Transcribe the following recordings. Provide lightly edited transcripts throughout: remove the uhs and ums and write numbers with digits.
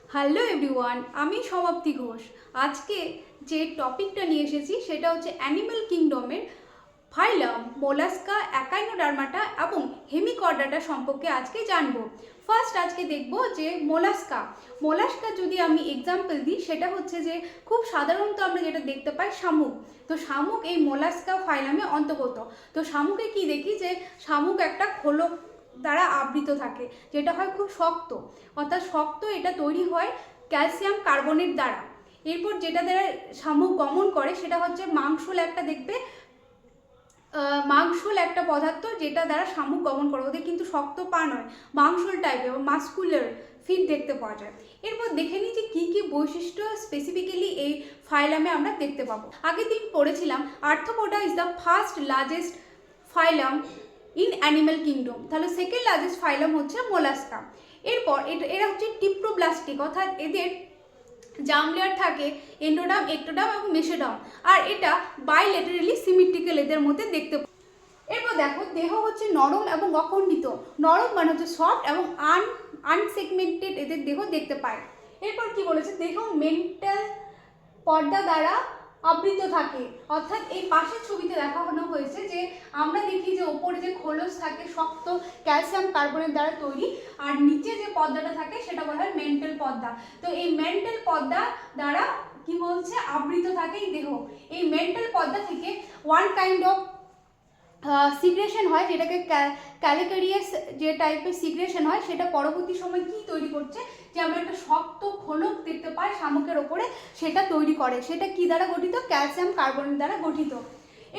Hello everyone, আমি সমাপ্তি ঘোষ। আজকে যে টপিকটা নিয়ে এসেছি সেটা হচ্ছে অ্যানিম্যাল কিংডমের ফাইলাম মোলাস্কা, অ্যাকাইনোডার্মাটা এবং হেমিকর্ডাটা সম্পর্কে আজকে জানবো। ফার্স্ট আজকে দেখব যে মোলাস্কা যদি আমি এক্সাম্পল দিই সেটা হচ্ছে যে খুব সাধারণত আমরা যেটা দেখতে পাই শামুক। তো শামুক এই মোলাস্কা ফাইলামে অন্তর্গত। তো শামুকে কি দেখি যে শামুক একটা খোলক দ্বারা আবৃত থাকে, যেটা হয় খুব শক্ত, অর্থাৎ শক্ত। এটা তৈরি হয় ক্যালসিয়াম কার্বনেট দ্বারা। এরপর যেটা দ্বারা শামুক গমন করে সেটা হচ্ছে মাংসল একটা পদার্থ, যেটা দ্বারা শামুক গমন করে। ওদের কিন্তু শক্ত পা নয়, মাংসল টাইপের বা মাস্কুলার ফিট দেখতে পাওয়া যায়। এরপর দেখে নিই যে কী কী বৈশিষ্ট্য স্পেসিফিক্যালি এই ফাইলামে আমরা দেখতে পাবো। আগের দিন পড়েছিলাম arthropoda is the first largest phylum in animal kingdom. তাহলে সেকেন্ড লার্জেস্ট ফাইলাম হচ্ছে মোলাস্কা। এরপর এরা হচ্ছে টিপ্রোব্লাস্টিক, অর্থাৎ এদের জার্ম লেয়ার থাকে এন্ডোডার্ম, একটোডার্ম এবং মেসোডার্ম, আর এটা বাইলেটারালি সিমেট্রিক্যাল এদের মধ্যে দেখতে। এরপর দেখো দেহ হচ্ছে নরম এবং অখণ্ডিত। নরম মানে হচ্ছে সফট এবং আনসেগমেন্টেড এদের দেহ দেখতে পায়। এরপর কি বলেছে, দেহ মেন্টাল পর্দা দ্বারা আবৃত থাকে, অর্থাৎ এই পাশের ছবিতে দেখানো হয়েছে যে আমরা দেখি যে ওপরে যে খোলস থাকে শক্ত ক্যালসিয়াম কার্বনের দ্বারা তৈরি, আর নিচে যে পর্দাটা থাকে সেটা বলা হয় মেন্টাল পর্দা। তো এই মেন্টাল পর্দা দ্বারা কি বলছে আবৃত থাকে এই দেহ। এই মেন্টাল পর্দা থেকে ওয়ান কাইন্ড অফ সিগ্রেশন হয়, যেটাকে ক্যালিকারিয়াস যে টাইপের সিগ্রেশন হয়, সেটা পরবর্তী সময় কি তৈরি করছে যে আমরা একটা শক্ত খোলক দেখতে পাই শামুকের ওপরে, সেটা তৈরি করে। সেটা কি দ্বারা গঠিত? ক্যালসিয়াম কার্বনের দ্বারা গঠিত।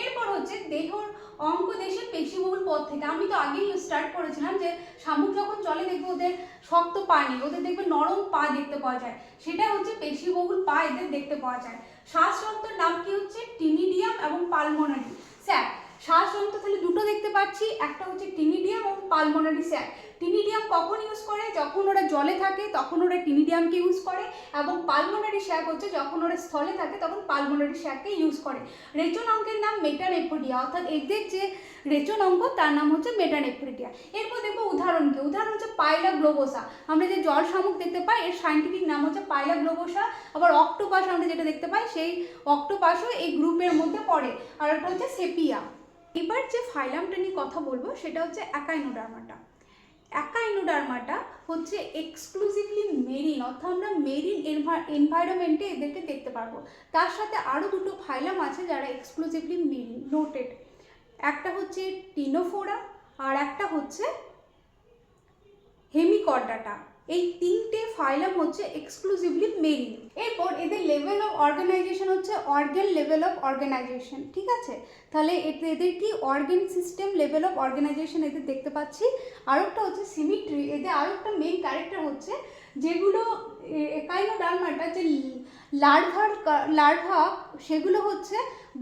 এরপর হচ্ছে দেহর অঙ্গদেশে পেশিবহুল পথ থেকে। আমি তো আগেই স্টার্ট করেছিলাম যে শামুক যখন চলে দেখবে ওদের শক্ত পা নেই, ওদের দেখবে নরম পা দেখতে পাওয়া যায়, সেটা হচ্ছে পেশিবহুল পা এদের দেখতে পাওয়া যায়। শ্বাসযন্ত্রের নাম কি হচ্ছে টিনিডিয়াম এবং পালমোনারি স্যাক। শ্বাসযন্ত্র তাহলে দুটো দেখতে পাচ্ছি, একটা হচ্ছে টিনিডিয়াম এবং পালমোনারি স্যাক। টিনিডিয়াম কখন ইউজ করে? যখন ওরা জলে থাকে তখন ওরা টিনিডিয়ামকে ইউজ করে, এবং পালমোনারি স্যাক হচ্ছে যখন ওরা স্থলে থাকে তখন পালমোনারি স্যাককে ইউজ করে। রেচন অঙ্গের নাম মেটানেফ্রোডিয়া, অর্থাৎ এদের যে রেচন অঙ্গ তার নাম হচ্ছে মেটানেফ্রোডিয়া। এরপর দেখবো উদাহরণকে। উদাহরণ হচ্ছে পাইলা গ্লোবোসা। আমরা যে জল শামুক দেখতে পাই এর সাইন্টিফিক নাম হচ্ছে পাইলা গ্লোবোসা। আবার অক্টোপাস আমরা যেটা দেখতে পাই সেই অক্টোপাসও এই গ্রুপের মধ্যে পড়ে, আর একটা হচ্ছে সেপিয়া। এবার যে ফাইলামটা নিয়ে কথা বলবো সেটা হচ্ছে অ্যাকাইনোডার্মাটা। অ্যাকাইনোডার্মাটা হচ্ছে এক্সক্লুসিভলি মেরিন, অর্থাৎ আমরা মেরিন এনভায়রনমেন্টে এদেরকে দেখতে পারবো। তার সাথে আরও দুটো ফাইলাম আছে যারা এক্সক্লুসিভলি মেরিন নোটেড। একটা হচ্ছে টিনোফোরা আর একটা হচ্ছে হেমিকর্ডাটা। এই তিনটে ফাইলাম হচ্ছে এক্সক্লুসিভলি মেরিন। এরপর এদের লেভেল অফ অর্গানাইজেশন হচ্ছে অর্গান লেভেল অফ অর্গানাইজেশন, ঠিক আছে? তাহলে এদের কি organ system level of organisation এদের দেখতে পাচ্ছি। আরেকটা হচ্ছে সিমিট্রি। এদের আরেকটা মেইন ক্যারেক্টার হচ্ছে যেগুলো অ্যাকাইনোডার্মাটা যে লার্ভা সেগুলো হচ্ছে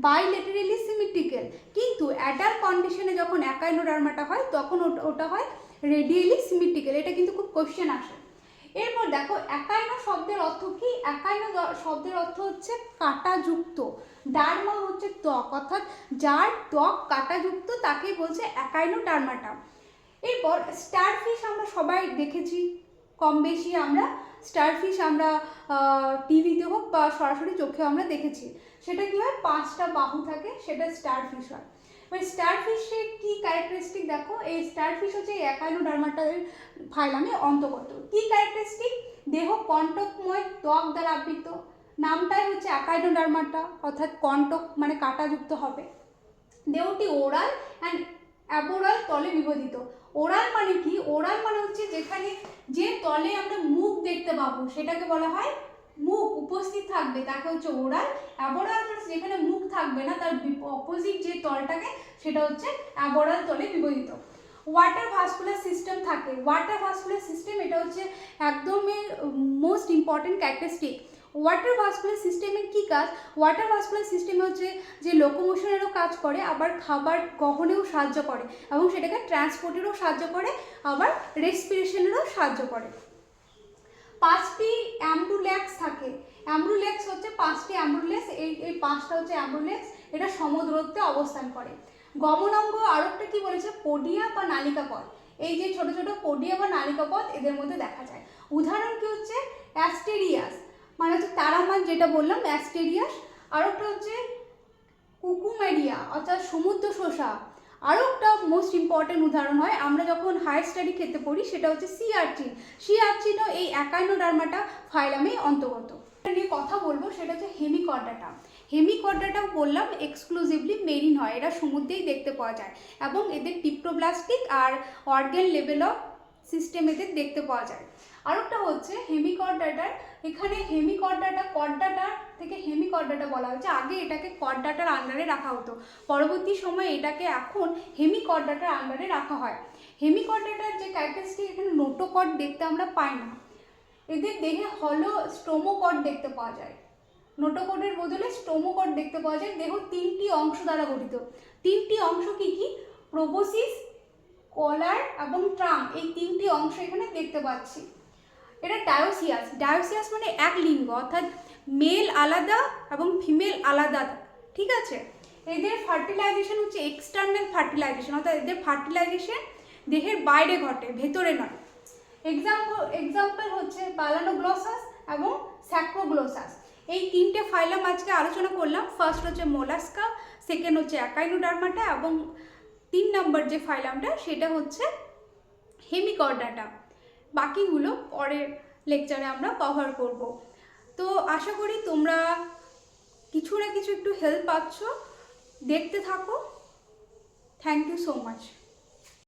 বাইলেটারালি সিমেট্রিক্যাল, কিন্তু অ্যাডাল্ট কন্ডিশনে যখন অ্যাকাইনোডার্মাটা হয় তখন ওটা হয় রেডিয়ালি সিমেট্রিক্যাল। এটা কিন্তু খুব কোশ্চেন আসে। এরপর দেখো অ্যাকাইনো শব্দের অর্থ কি? অ্যাকাইনো শব্দের অর্থ হচ্ছে কাঁটাযুক্ত। ডার্মা হচ্ছে ত্বক, অর্থাৎ যার ত্বক কাঁটাযুক্ত তাকেই বলছে অ্যাকাইনোডার্মাটা। এরপর স্টারফিশ আমরা সবাই দেখেছি কম বেশি। আমরা স্টারফিশ আমরা টিভিতে হোক বা সরাসরি চোখে আমরা দেখেছি। সেটা কি হয়, 5টা বাহু থাকে, সেটা স্টারফিশ হয়। এবার স্টারফিশের কি ক্যারেক্টারিস্টিক দেখো। এই স্টারফিশ হচ্ছে এই অ্যাকাইনোডার্মাটার ফাইলামে অন্তর্গত। কি ক্যারেক্টারিস্টিক? দেহ কণ্টকময় ত্বক দ্বারা আবৃত। নামটাই হচ্ছে অ্যাকাইনোডার্মাটা, অর্থাৎ কণ্টক মানে কাঁটাযুক্ত হবে। দেহটি ওরাল অ্যান্ড অ্যাবোরাল তলে বিভাজিত। ওরাল মানে কি? ওরাল মানে হচ্ছে যেখানে যে তলে আমরা মুখ দেখতে পাবো সেটাকে বলা হয় মুখ উপস্থিত থাকবে তাকে হচ্ছে ওরাল। অ্যাবোরাল মানে যেখানে মুখ থাকবে না, তার অপোজিট যে তলটাকে সেটা হচ্ছে অ্যাবোরাল তলে বিভাজিত। ওয়াটার ভাস্কুলার সিস্টেম থাকে। ওয়াটার ভাস্কুলার সিস্টেম এটা হচ্ছে একদমই most important characteristic. Water vascular সিস্টেমের কী কাজ? ওয়াটার ভাস্কুলার সিস্টেমে হচ্ছে যে লোকোমোশনেরও কাজ করে, আবার খাবার গ্রহণেও সাহায্য করে, এবং সেটাকে ট্রান্সপোর্টেরও সাহায্য করে, আবার রেসপিরেশনেরও সাহায্য করে। 5টি অ্যাম্বুলেক্স থাকে। অ্যাম্বুলেক্স হচ্ছে 5টি অ্যাম্বুলেক্স। এই 5টা হচ্ছে অ্যাম্বুলেক্স। এটা সমদূরত্বে অবস্থান করে। গমনাঙ্গ আরেকটা কি বলেছে, পোডিয়া বা নালিকা পথ। এই যে ছোট ছোট পোডিয়া বা নালিকা পথ এদের মধ্যে দেখা যায়। উদাহরণ কি হচ্ছে অ্যাস্টেরিয়াস, মানে হচ্ছে তারামান যেটা বললাম অ্যাস্টেরিয়াস। আর একটা হচ্ছে কুকুমেরিয়া অর্থাৎ সমুদ্র শসা। আরও একটা মোস্ট ইম্পর্টেন্ট উদাহরণ হয় আমরা যখন হায়ার স্টাডি ক্ষেত্রে পড়ি, সেটা হচ্ছে সি আর্চিন। সি আর্চিনও এই একাইনোডার্মাটা ফাইলামেই অন্তর্গত। নিয়ে কথা বলবো সেটা হচ্ছে হেমিকর্ডাটা। হেমিকর্ডাটাও বললাম এক্সক্লুসিভলি মেরিন হয়, এরা সমুদ্রেই দেখতে পাওয়া যায় এবং এদের টিপ্টোব্লাস্টিক আর অর্গান লেভেল অফ সিস্টেম এদের দেখতে পাওয়া যায়। আরেকটা হচ্ছে হেমিকর্ডাটার, এখানে হেমিকর্ডাটা কর্ডাটা থেকে হেমিকর্ডাটা বলা হয়েছে, আগে এটাকে কর্ডাটার আন্ডারে রাখা হতো, পরবর্তী সময়ে এটাকে এখন হেমিকর্ডাটার আন্ডারে রাখা হয়। হেমিকর্ডাটার যে ক্যারেক্টারিস্টিক, এখানে নোটোকর্ড দেখতে আমরা পাই না, এদের দেহে হলো স্টোমোকর্ড দেখতে পাওয়া যায়। নোটোকর্ডের বদলে স্টোমোকর্ড দেখতে পাওয়া যায়। দেহ 3টি অংশ দ্বারা গঠিত। 3টি অংশ কি কি? প্রোবোসিস, কলার এবং ট্রাম, এই 3টি অংশ এখানে দেখতে পাচ্ছি। এটা ডায়োসিয়াস। ডায়োসিয়াস মানে এক লিঙ্গ, অর্থাৎ মেল আলাদা এবং ফিমেল আলাদা, ঠিক আছে। এদের ফার্টিলাইজেশন হচ্ছে এক্সটার্নাল ফার্টিলাইজেশন, অর্থাৎ এদের ফার্টিলাইজেশন দেহের বাইরে ঘটে, ভেতরে নয়। এক্সাম্পল হচ্ছে বালানোগ্লসাস এবং স্যাক্রোগ্লোসাস। এই 3টে ফাইলাম আজকে আলোচনা করলাম। ফার্স্ট হচ্ছে মোলাস্কা, সেকেন্ড হচ্ছে অ্যাকাইনোডার্মাটা এবং 3 নম্বর যে ফাইলামটা সেটা হচ্ছে হেমিকর্ডাটা। বাকিগুলো পরের লেকচারে আমরা কভার করব। তো আশা করি তোমরা কিছু না কিছু একটু হেল্প পাচ্ছ। দেখতে থাকো। Thank you so much.